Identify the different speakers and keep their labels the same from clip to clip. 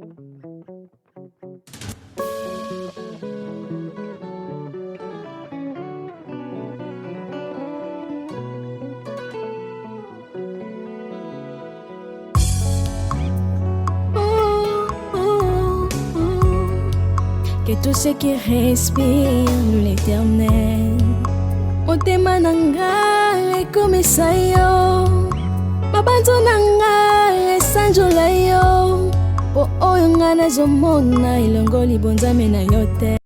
Speaker 1: Que tout ce qui respire l'éternel motema nanga ekomisa yo mabanzo nanga esanjola yo po oyo nga nazomona elongo libonzame na yo te.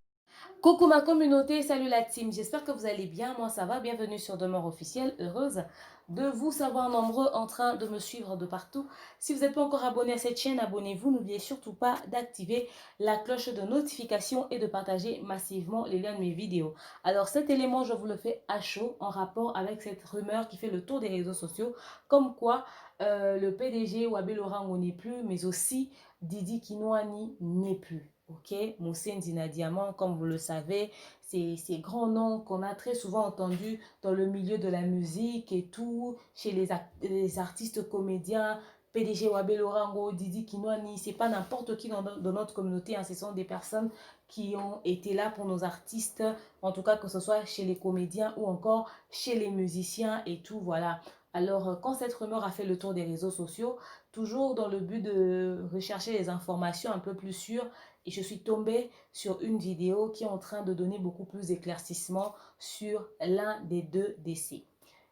Speaker 2: Coucou ma communauté, salut la team, j'espère que vous allez bien, moi ça va, bienvenue sur Demeure Officielle, heureuse de vous savoir nombreux en train de me suivre de partout. Si vous n'êtes pas encore abonné à cette chaîne, abonnez-vous, n'oubliez surtout pas d'activer la cloche de notification et de partager massivement les liens de mes vidéos. Alors cet élément, je vous le fais à chaud en rapport avec cette rumeur qui fait le tour des réseaux sociaux, comme quoi le PDG Wabé Lorango n'est plus, mais aussi Didi Kinwani n'est plus. Ok, Moussène Dina Diamant, comme vous le savez, c'est ces grands noms qu'on a très souvent entendus dans le milieu de la musique et tout, chez les artistes comédiens, PDG Wabé Lorango, Didi Kinwani, c'est pas n'importe qui dans notre communauté, hein, ce sont des personnes qui ont été là pour nos artistes, en tout cas que ce soit chez les comédiens ou encore chez les musiciens et tout, voilà. Alors, quand cette rumeur a fait le tour des réseaux sociaux, toujours dans le but de rechercher les informations un peu plus sûres, et je suis tombée sur une vidéo qui est en train de donner beaucoup plus d'éclaircissements sur l'un des deux décès.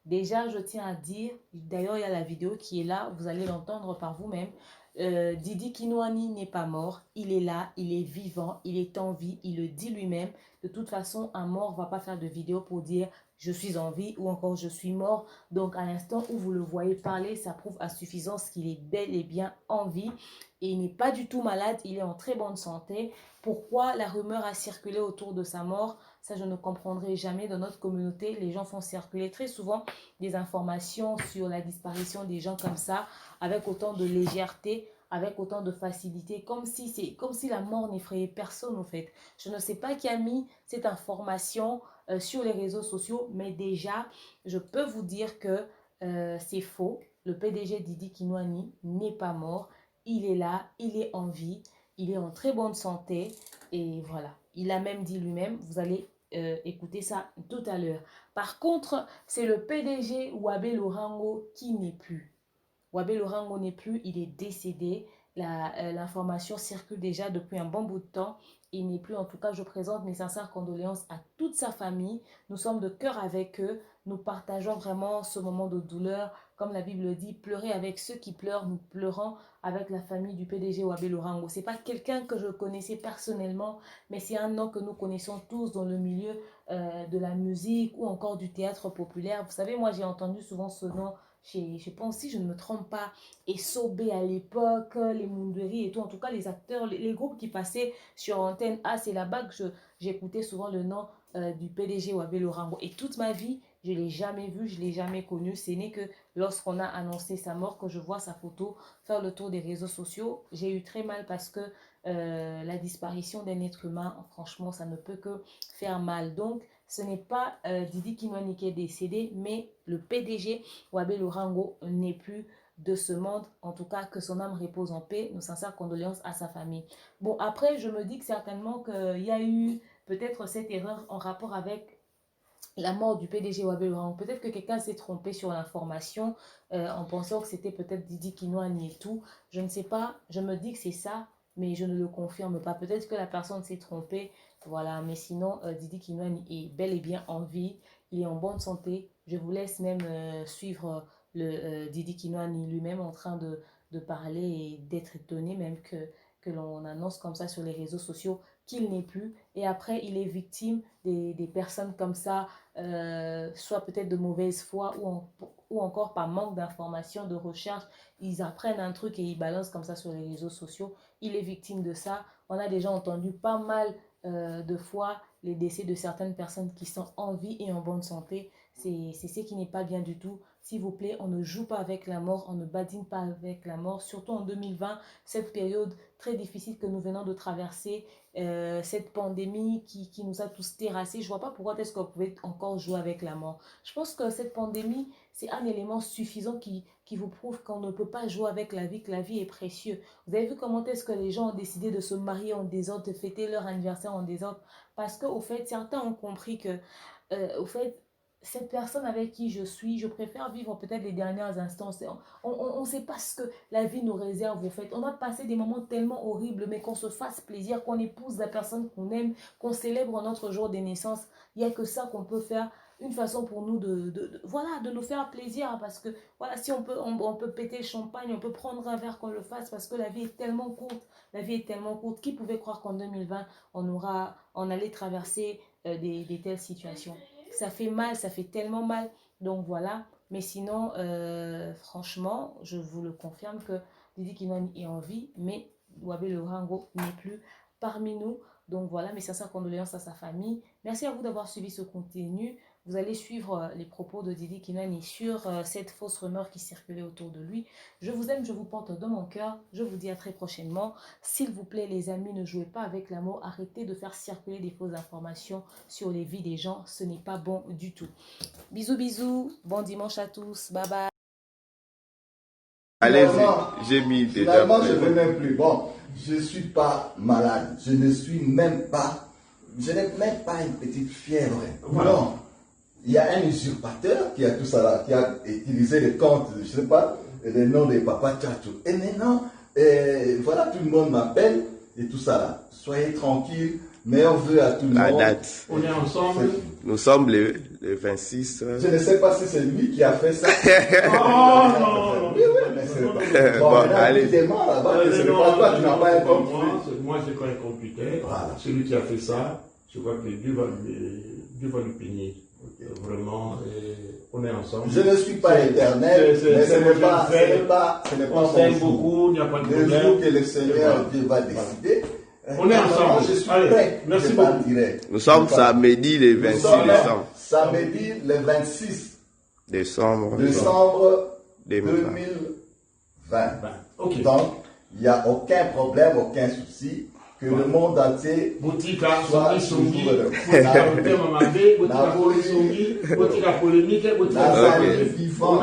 Speaker 2: Déjà, je tiens à dire, d'ailleurs il y a la vidéo qui est là, vous allez l'entendre par vous-même. Didi Kinwani n'est pas mort, il est là, il est vivant, il est en vie, il le dit lui-même. De toute façon, un mort ne va pas faire de vidéo pour dire je suis en vie ou encore je suis mort. Donc à l'instant où vous le voyez parler, ça prouve à suffisance qu'il est bel et bien en vie. Et il n'est pas du tout malade, il est en très bonne santé. Pourquoi la rumeur a circulé autour de sa mort? Ça, je ne comprendrai jamais. Dans notre communauté, les gens font circuler très souvent des informations sur la disparition des gens comme ça, avec autant de légèreté, avec autant de facilité, comme si la mort n'effrayait personne en fait. Je ne sais pas qui a mis cette information sur les réseaux sociaux, mais déjà, je peux vous dire que c'est faux. Le PDG Didi Kinwani n'est pas mort. Il est là, il est en vie, il est en très bonne santé et voilà. Il a même dit lui-même, vous allez écouter ça tout à l'heure. Par contre, c'est le PDG Wabé Lorango qui n'est plus. Wabé Lorango n'est plus, il est décédé. L'information circule déjà depuis un bon bout de temps. Il n'est plus, en tout cas, je présente mes sincères condoléances à toute sa famille. Nous sommes de cœur avec eux. Nous partageons vraiment ce moment de douleur. Comme la Bible dit, pleurer avec ceux qui pleurent. Nous pleurons avec la famille du PDG Wabé Lorango. Ce n'est pas quelqu'un que je connaissais personnellement, mais c'est un nom que nous connaissons tous dans le milieu de la musique ou encore du théâtre populaire. Vous savez, moi, j'ai entendu souvent ce nom. Je pense, si je ne me trompe pas, et Sobé à l'époque, les Munderi et tout, en tout cas les acteurs, les groupes qui passaient sur antenne. Ah, c'est là-bas que j'écoutais souvent le nom du PDG Wabé Lorango. Et toute ma vie, je ne l'ai jamais vu, je ne l'ai jamais connu. Ce n'est que lorsqu'on a annoncé sa mort que je vois sa photo faire le tour des réseaux sociaux. J'ai eu très mal parce que la disparition d'un être humain, franchement, ça ne peut que faire mal. Donc, ce n'est pas Didi Kinwani qui est décédé, mais le PDG Wabé Lorango n'est plus de ce monde. En tout cas, que son âme repose en paix. Nos sincères condoléances à sa famille. Bon, après, je me dis que certainement qu'il y a eu peut-être cette erreur en rapport avec la mort du PDG Wabé Lorango. Peut-être que quelqu'un s'est trompé sur l'information en pensant que c'était peut-être Didi Kinwani et tout. Je ne sais pas, je me dis que c'est ça, mais je ne le confirme pas. Peut-être que la personne s'est trompée, voilà. Mais sinon, Didi Kinwani est bel et bien en vie, il est en bonne santé. Je vous laisse même suivre le Didi Kinwani lui-même en train de parler et d'être étonné même que l'on annonce comme ça sur les réseaux sociaux qu'il n'est plus. Et après, il est victime des personnes comme ça, soit peut-être de mauvaise foi ou encore par manque d'information, de recherche. Ils apprennent un truc et ils balancent comme ça sur les réseaux sociaux. Il est victime de ça. On a déjà entendu pas mal de fois les décès de certaines personnes qui sont en vie et en bonne santé. C'est ce qui n'est pas bien du tout. S'il vous plaît, on ne joue pas avec la mort, on ne badine pas avec la mort, surtout en 2020, cette période très difficile que nous venons de traverser, cette pandémie qui nous a tous terrassés. Je ne vois pas pourquoi est-ce qu'on pouvait encore jouer avec la mort. Je pense que cette pandémie, c'est un élément suffisant qui qui vous prouve qu'on ne peut pas jouer avec la vie, que la vie est précieuse. Vous avez vu comment est-ce que les gens ont décidé de se marier en désordre, de fêter leur anniversaire en désordre? Parce qu'au fait, certains ont compris que, au fait, cette personne avec qui je suis, je préfère vivre peut-être les derniers instants. On ne sait pas ce que la vie nous réserve, au fait. On a passé des moments tellement horribles, mais qu'on se fasse plaisir, qu'on épouse la personne qu'on aime, qu'on célèbre notre jour de naissance. Il n'y a que ça qu'on peut faire. Une façon pour nous voilà, de nous faire plaisir, parce que voilà, si on peut péter le champagne, on peut prendre un verre, qu'on le fasse, parce que la vie est tellement courte. La vie est tellement courte. Qui pouvait croire qu'en 2020, on allait traverser des telles situations? Ça fait mal, ça fait tellement mal. Donc voilà. Mais sinon, franchement, je vous le confirme que Didi Kinouani est en vie, mais Wabé Lorango n'est plus parmi nous. Donc voilà, mes sincères condoléances à sa famille. Merci à vous d'avoir suivi ce contenu. Vous allez suivre les propos de Didi Kinouani sur cette fausse rumeur qui circulait autour de lui. Je vous aime, je vous porte dans mon cœur. Je vous dis à très prochainement. S'il vous plaît, les amis, ne jouez pas avec l'amour. Arrêtez de faire circuler des fausses informations sur les vies des gens. Ce n'est pas bon du tout. Bisous, bisous. Bon dimanche à tous. Bye bye.
Speaker 3: Allez-y, j'ai mis des
Speaker 4: Finalement, je ne veux même plus. Bon, je ne suis pas malade. Je n'ai même pas une petite fièvre.
Speaker 3: Voilà.
Speaker 4: Non. Il y a un usurpateur qui a tout ça là, qui a utilisé les comptes, je ne sais pas, les noms de Papa Tchatchou. Et maintenant, voilà, tout le monde m'appelle et tout ça là. Soyez tranquilles, meilleurs vœux à tout le monde.
Speaker 3: La date.
Speaker 5: On est ensemble.
Speaker 3: Nous sommes le 26.
Speaker 4: Je ne sais pas si c'est lui qui a fait ça.
Speaker 5: Oh non.
Speaker 4: Oui, oui, mais c'est pas. Bon,
Speaker 3: allez.
Speaker 4: évidemment, là-bas, ce n'est pas toi, tu n'as pas un compte.
Speaker 5: Moi, j'ai pas un computer.
Speaker 4: Voilà.
Speaker 5: Celui qui a fait ça, je crois que Dieu va lui punir. Vraiment, on est ensemble.
Speaker 4: Je ne suis pas éternel, mais ce n'est pas
Speaker 5: on s'aime beaucoup, il n'y a pas de
Speaker 4: le
Speaker 5: problème.
Speaker 4: jour que le Seigneur Dieu va décider.
Speaker 5: On est ensemble.
Speaker 4: Je suis
Speaker 5: Allez,
Speaker 4: prêt.
Speaker 5: merci
Speaker 4: Je
Speaker 5: beaucoup.
Speaker 4: partirai.
Speaker 3: Nous sommes samedi le
Speaker 4: Nous
Speaker 3: 26
Speaker 4: sommes
Speaker 3: décembre.
Speaker 4: samedi le 26
Speaker 3: Décembre
Speaker 4: décembre
Speaker 3: 2020.
Speaker 4: 2020.
Speaker 5: Ok.
Speaker 4: Donc, il n'y a aucun problème, aucun souci. Que le monde entier
Speaker 5: Boutique
Speaker 4: soit
Speaker 5: Songi,
Speaker 4: toujours heureux.
Speaker 5: boutique polémique,
Speaker 4: Nazaré vivant,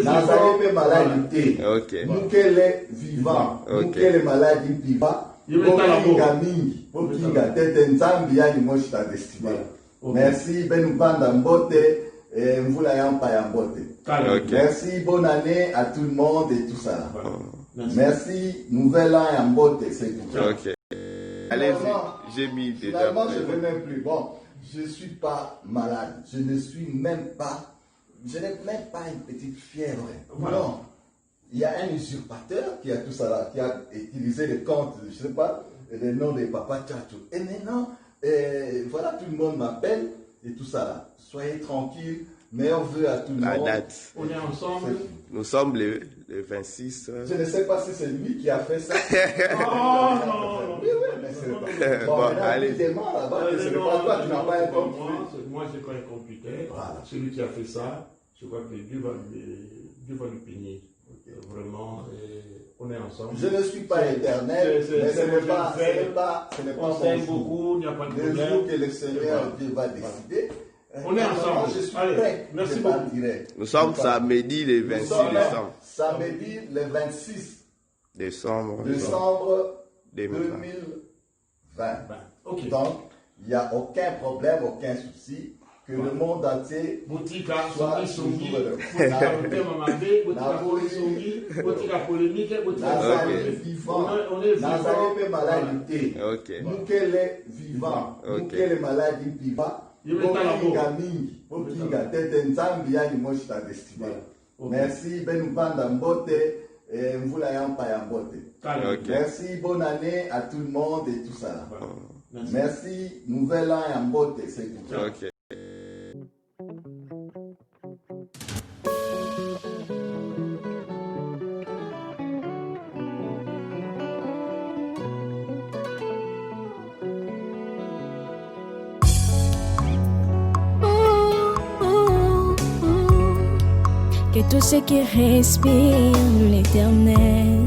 Speaker 4: Nazaré maladie.
Speaker 3: Ok.
Speaker 4: Mukele vivant, Mukele maladie vivant. Bokinga mingi, bokinga tete nzambi yani moshi ta destiné. Merci, benupanda mbote, mvula yampa ya mbote. Merci, bonne année à tout le monde et tout ça. Merci, nouvel an ya mbote, c'est tout.
Speaker 3: Ok. Allez-y, j'ai mis des
Speaker 4: Finalement, je ne veux même plus. Bon, je ne suis pas malade. Je n'ai même pas une petite fièvre.
Speaker 5: Voilà.
Speaker 4: Non. Il y a un usurpateur qui a tout ça là, qui a utilisé les comptes, je ne sais pas, les noms de Papa Tchatchou. Et maintenant, voilà, tout le monde m'appelle et tout ça là. Soyez tranquilles, meilleurs vœux à tout le
Speaker 3: La
Speaker 4: monde.
Speaker 3: date.
Speaker 5: On est ensemble.
Speaker 3: Nous sommes le 26.
Speaker 4: Je ne sais pas si c'est lui qui a fait ça.
Speaker 5: Oh non.
Speaker 4: Oui, oui, mais c'est pas. Bon,
Speaker 3: allez.
Speaker 4: évidemment, là-bas, ce n'est pas toi, tu n'as pas un compte.
Speaker 5: Moi, j'ai pas un computer.
Speaker 4: Voilà.
Speaker 5: Celui qui a fait ça, je crois que Dieu va lui punir. Vraiment, on est ensemble.
Speaker 4: Je ne suis pas éternel, mais ce n'est pas
Speaker 5: on s'aime beaucoup, il n'y a pas de
Speaker 4: le
Speaker 5: problème.
Speaker 4: jour que le Seigneur Dieu va décider.
Speaker 5: On est ensemble.
Speaker 4: Je suis
Speaker 5: Allez,
Speaker 4: prêt.
Speaker 5: merci
Speaker 4: Je
Speaker 5: beaucoup.
Speaker 4: partirai.
Speaker 3: Nous sommes samedi le
Speaker 4: Nous
Speaker 3: 26
Speaker 4: sommes
Speaker 3: décembre.
Speaker 4: samedi le 26
Speaker 3: Décembre
Speaker 4: décembre
Speaker 3: 2020.
Speaker 4: 2020.
Speaker 5: Ok.
Speaker 4: Donc, il n'y a aucun problème, aucun souci. Que le monde entier
Speaker 5: Boutique
Speaker 4: soit
Speaker 5: Songi,
Speaker 4: toujours heureux.
Speaker 5: boutique polémique,
Speaker 4: Nazaré vivant, Nazaré maladie.
Speaker 3: Ok.
Speaker 4: Mukele vivant, Mukele maladie vivant. Bokinga mingi, bokinga tete nzambi yani moshi ta destiné. Merci, benupanda mbote, mvula yampa ya mbote. Merci, bonne année à tout le monde et tout ça. Merci, nouvel an ya mbote, c'est tout.
Speaker 3: Ok.
Speaker 1: Que tous ceux qui respirent l'éternel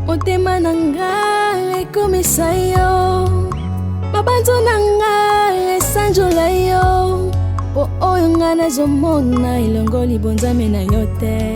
Speaker 1: motema nanga ekomisa yo mabanzo nanga esanjola yo po oyo nga nazomona elongo libonzame na yo te.